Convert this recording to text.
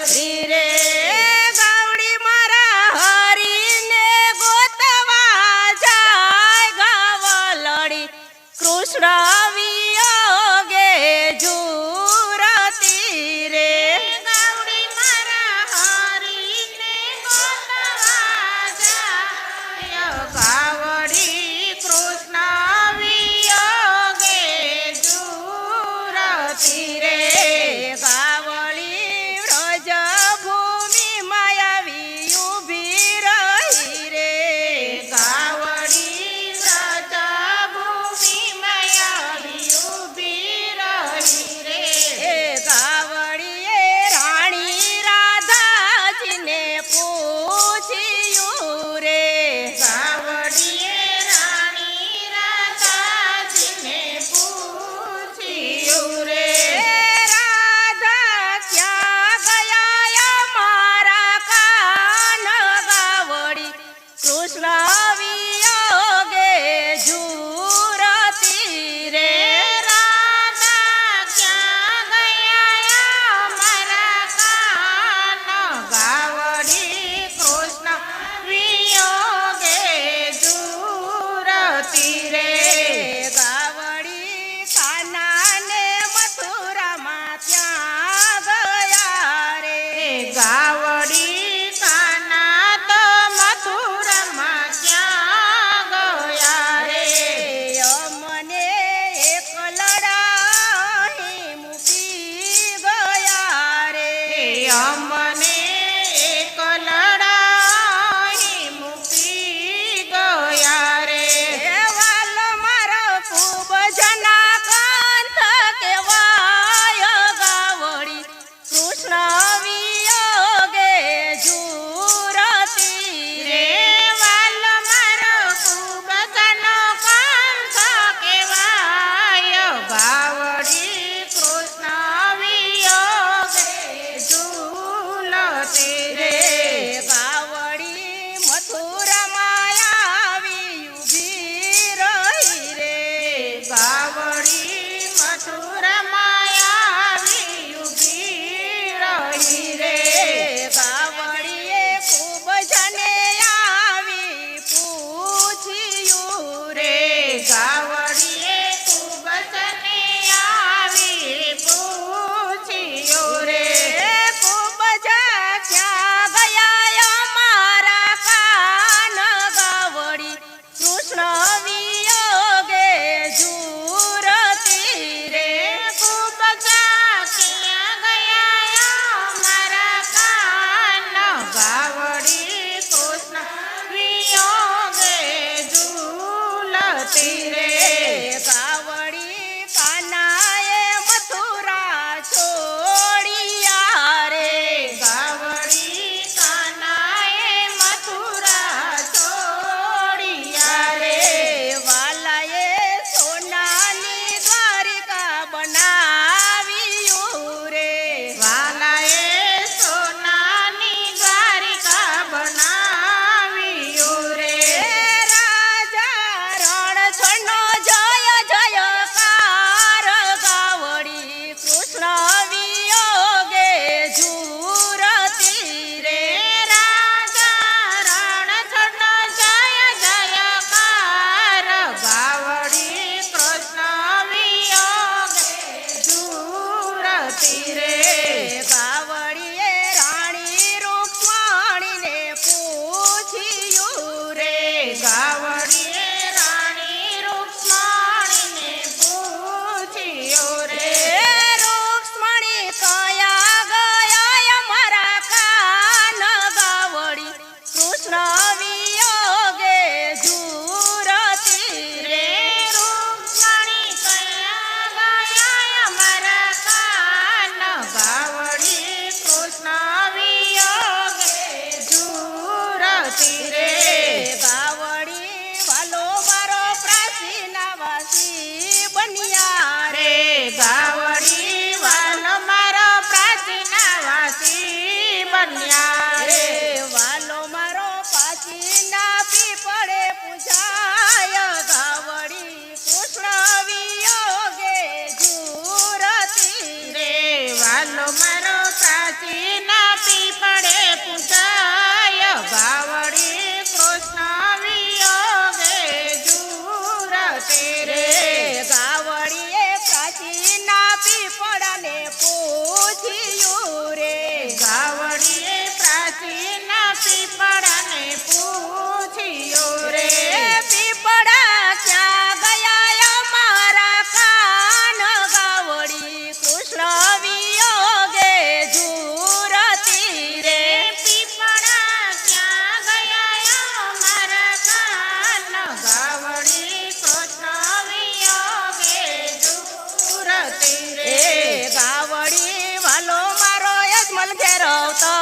રી રે ગાવડી મારા હરીને ગોતવા જાય ગાવલડી કૃષ્ણ વિયોગે ઝૂરતી રે ગાવડી મારા હરીને ગોતવા જાય ગાવડી કૃષ્ણ વિયોગે ઝૂરતી રે ગાવળી વ્રજ ભૂમિ માયાવી ઊભી રહી રે ગાવળી વ્રજ ભૂમિ માયાવી ઊભી રહી રે ગાવળીએ રાણી રાધાજીને પૂછ્યું રે ગાવળીએ રાણી રાધાજીને પૂછ્યું રે રાધા ક્યાં ગયા મારા કાન ગાવડી કૃષ્ણ વિયોગે ઝૂરતી રે રાધા ક્યાં ગયા મારા કાન ગાવડી કૃષ્ણ વિયોગે ઝૂરતી રે ગાવડી કાનાને મથુરામાં ત્યાં ગયા રે ગાવડી કાના તો મથુરામાં ત્યાં ગયા રે અમને એકલડા મૂકી ગયા રે અમને એકલડા મૂકી ગયા રે વાલો મારો ખૂબ જના કંથ કેવાય ગાવડી કૃષ્ણ વિયોગે ઝૂરતી રે વાલો મારો ખૂબ જનો કંથ કેવાય ગાવડી કૃષ્ણ વિયોગે ઝૂરતી અવતર